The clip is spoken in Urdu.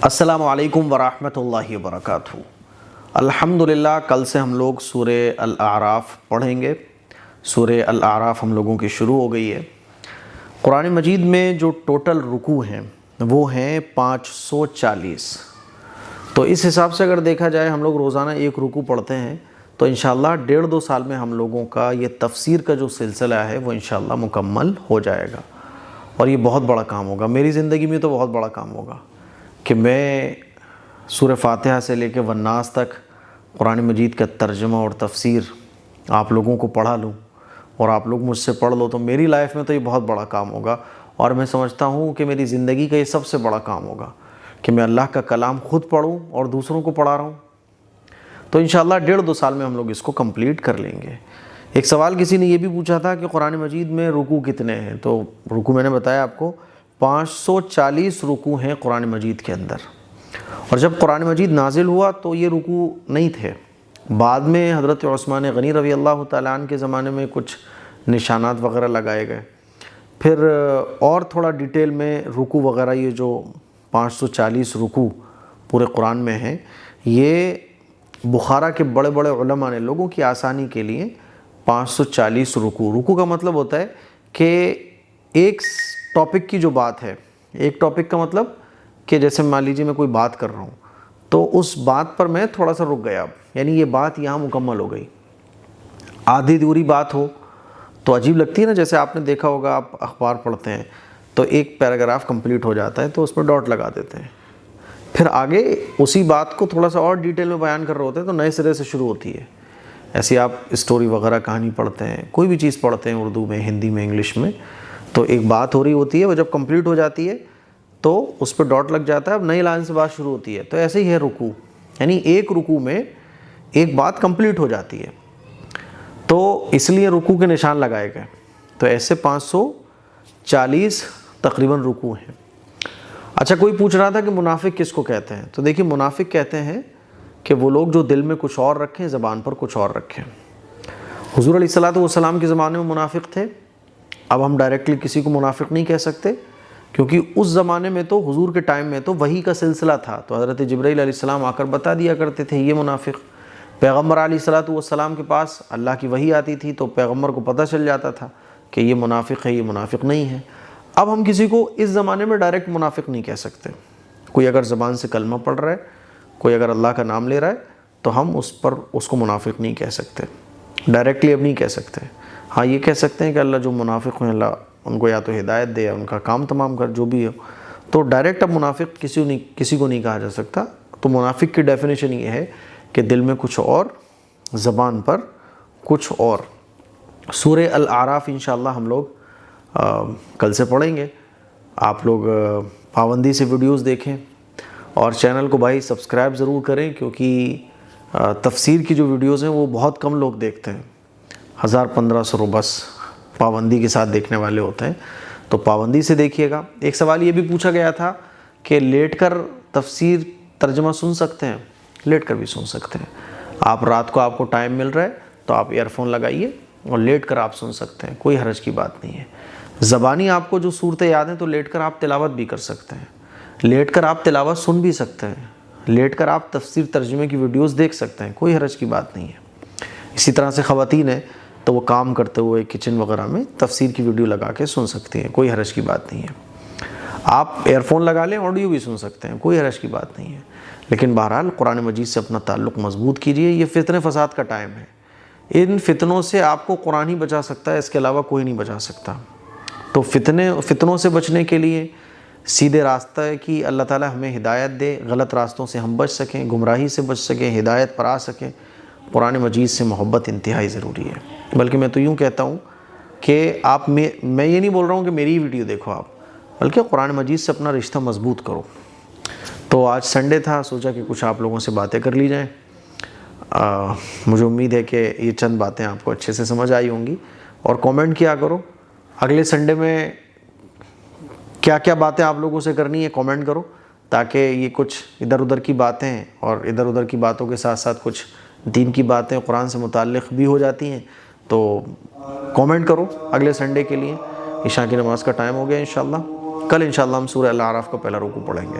السلام علیکم ورحمۃ اللہ وبرکاتہ۔ الحمدللہ کل سے ہم لوگ سورہ الاعراف پڑھیں گے۔ سورہ الاعراف ہم لوگوں کی شروع ہو گئی ہے۔ قرآن مجید میں جو ٹوٹل رکوع ہیں وہ ہیں 540۔ تو اس حساب سے اگر دیکھا جائے ہم لوگ روزانہ ایک رکوع پڑھتے ہیں تو انشاءاللہ 1.5-2 سال میں ہم لوگوں کا یہ تفسیر کا جو سلسلہ ہے وہ انشاءاللہ مکمل ہو جائے گا، اور یہ بہت بڑا کام ہوگا۔ میری زندگی میں تو بہت بڑا کام ہوگا کہ میں سورہ فاتحہ سے لے کے والناس تک قرآن مجید کا ترجمہ اور تفسیر آپ لوگوں کو پڑھا لوں اور آپ لوگ مجھ سے پڑھ لو، تو میری لائف میں تو یہ بہت بڑا کام ہوگا، اور میں سمجھتا ہوں کہ میری زندگی کا یہ سب سے بڑا کام ہوگا کہ میں اللہ کا کلام خود پڑھوں اور دوسروں کو پڑھا رہا ہوں۔ تو انشاءاللہ 1.5-2 سال میں ہم لوگ اس کو کمپلیٹ کر لیں گے۔ ایک سوال کسی نے یہ بھی پوچھا تھا کہ قرآن مجید میں رکوع کتنے ہیں، تو رکوع میں نے بتایا آپ کو 540 رکوع ہیں قرآن مجید کے اندر۔ اور جب قرآن مجید نازل ہوا تو یہ رکوع نہیں تھے، بعد میں حضرت عثمان غنی رضی اللہ تعالیٰ عنہ کے زمانے میں کچھ نشانات وغیرہ لگائے گئے، پھر اور تھوڑا ڈیٹیل میں رکوع وغیرہ، یہ جو 540 رکوع پورے قرآن میں ہیں، یہ بخارا کے بڑے بڑے علماء نے لوگوں کی آسانی کے لیے 540 رکوع کا مطلب ہوتا ہے کہ ایک ٹاپک کی جو بات ہے، ایک ٹاپک کا مطلب کہ جیسے مان لیجیے میں کوئی بات کر رہا ہوں تو اس بات پر میں تھوڑا سا رک گیا، یعنی یہ بات یہاں مکمل ہو گئی۔ آدھی ادھوری بات ہو تو عجیب لگتی ہے نا، جیسے آپ نے دیکھا ہوگا، آپ اخبار پڑھتے ہیں تو ایک پیراگراف کمپلیٹ ہو جاتا ہے تو اس پر ڈاٹ لگا دیتے ہیں، پھر آگے اسی بات کو تھوڑا سا اور ڈیٹیل میں بیان کر رہے ہوتے ہیں تو نئے سرے سے شروع ہوتی ہے۔ ایسی آپ اسٹوری وغیرہ کہانی پڑھتے ہیں، کوئی بھی چیز پڑھتے ہیں، اردو میں، ہندی میں، انگلش میں، تو ایک بات ہو رہی ہوتی ہے، وہ جب کمپلیٹ ہو جاتی ہے تو اس پہ ڈاٹ لگ جاتا ہے، اب نئی لائن سے بات شروع ہوتی ہے۔ تو ایسے ہی ہے رکوع، یعنی ایک رکوع میں ایک بات کمپلیٹ ہو جاتی ہے، تو اس لیے رکوع کے نشان لگائے گئے۔ تو ایسے 540 تقریباً رکوع ہیں۔ اچھا، کوئی پوچھ رہا تھا کہ منافق کس کو کہتے ہیں، تو دیکھیے منافق کہتے ہیں کہ وہ لوگ جو دل میں کچھ اور رکھیں، زبان پر کچھ اور رکھیں۔ حضور علیہ الصلوۃ والسلام کے زمانے میں منافق تھے، اب ہم ڈائریکٹلی کسی کو منافق نہیں کہہ سکتے، کیونکہ اس زمانے میں تو حضور کے ٹائم میں تو وحی کا سلسلہ تھا، تو حضرت جبرائیل علیہ السلام آ کر بتا دیا کرتے تھے یہ منافق۔ پیغمبر علیہ الصلوۃ والسلام کے پاس اللہ کی وحی آتی تھی تو پیغمبر کو پتہ چل جاتا تھا کہ یہ منافق ہے، یہ منافق نہیں ہے۔ اب ہم کسی کو اس زمانے میں ڈائریکٹ منافق نہیں کہہ سکتے۔ کوئی اگر زبان سے کلمہ پڑھ رہا ہے، کوئی اگر اللہ کا نام لے رہا ہے تو ہم اس کو منافق نہیں کہہ سکتے، ڈائریکٹلی اب نہیں کہہ سکتے۔ ہاں یہ کہہ سکتے ہیں کہ اللہ جو منافق ہیں اللہ ان کو یا تو ہدایت دے یا ان کا کام تمام کر، جو بھی ہو، تو ڈائریکٹ اب منافق کسی کو نہیں کہا جا سکتا۔ تو منافق کی ڈیفینیشن یہ ہے کہ دل میں کچھ اور، زبان پر کچھ اور۔ سورہ الاعراف انشاءاللہ ہم لوگ کل سے پڑھیں گے۔ آپ لوگ پابندی سے ویڈیوز دیکھیں اور چینل کو بھائی سبسکرائب ضرور کریں، کیونکہ تفسیر کی جو ویڈیوز ہیں وہ بہت کم لوگ دیکھتے ہیں، 1500 بس پابندی کے ساتھ دیکھنے والے ہوتے ہیں، تو پابندی سے دیکھیے گا۔ ایک سوال یہ بھی پوچھا گیا تھا کہ لیٹ کر تفسیر ترجمہ سن سکتے ہیں؟ لیٹ کر بھی سن سکتے ہیں۔ آپ رات کو آپ کو ٹائم مل رہا ہے تو آپ ایئر فون لگائیے اور لیٹ کر آپ سن سکتے ہیں، کوئی حرج کی بات نہیں ہے۔ زبانی آپ کو جو صورتیں یاد ہیں تو لیٹ کر آپ تلاوت بھی کر سکتے ہیں، لیٹ کر آپ تلاوت سن بھی سکتے ہیں، لیٹ کر آپ تفسیر ترجمے کی ویڈیوز دیکھ سکتے ہیں، کوئی حرج کی بات نہیں ہے۔ اسی طرح سے خواتین ہیں تو وہ کام کرتے ہوئے کچن وغیرہ میں تفسیر کی ویڈیو لگا کے سن سکتی ہیں، کوئی حرج کی بات نہیں ہے۔ آپ ایئر فون لگا لیں، آڈیو بھی سن سکتے ہیں، کوئی حرج کی بات نہیں ہے۔ لیکن بہرحال قرآن مجید سے اپنا تعلق مضبوط کیجئے، یہ فتنے فساد کا ٹائم ہے، ان فتنوں سے آپ کو قرآن ہی بچا سکتا ہے، اس کے علاوہ کوئی نہیں بچا سکتا۔ تو فتنوں سے بچنے کے لیے سیدھے راستہ ہے کہ اللہ تعالی ہمیں ہدایت دے، غلط راستوں سے ہم بچ سکیں، گمراہی سے بچ سکیں، ہدایت پر آ سکیں۔ قرآن مجید سے محبت انتہائی ضروری ہے، بلکہ میں تو یوں کہتا ہوں کہ میں یہ نہیں بول رہا ہوں کہ میری ویڈیو دیکھو آپ، بلکہ قرآن مجید سے اپنا رشتہ مضبوط کرو۔ تو آج سنڈے تھا، سوچا کہ کچھ آپ لوگوں سے باتیں کر لی جائیں۔ مجھے امید ہے کہ یہ چند باتیں آپ کو اچھے سے سمجھ آئی ہوں گی، اور کامنٹ کیا کرو اگلے سنڈے میں کیا کیا باتیں آپ لوگوں سے کرنی ہے، کامنٹ کرو، تاکہ یہ کچھ ادھر ادھر کی باتیں ہیں اور ادھر ادھر کی باتوں کے ساتھ ساتھ کچھ دین کی باتیں قرآن سے متعلق بھی ہو جاتی ہیں، تو کامنٹ کرو اگلے سنڈے کے لیے۔ عشاء کی نماز کا ٹائم ہو گیا انشاءاللہ، کل انشاءاللہ ہم سورہ الاعراف کا پہلا رکوع پڑھیں گے۔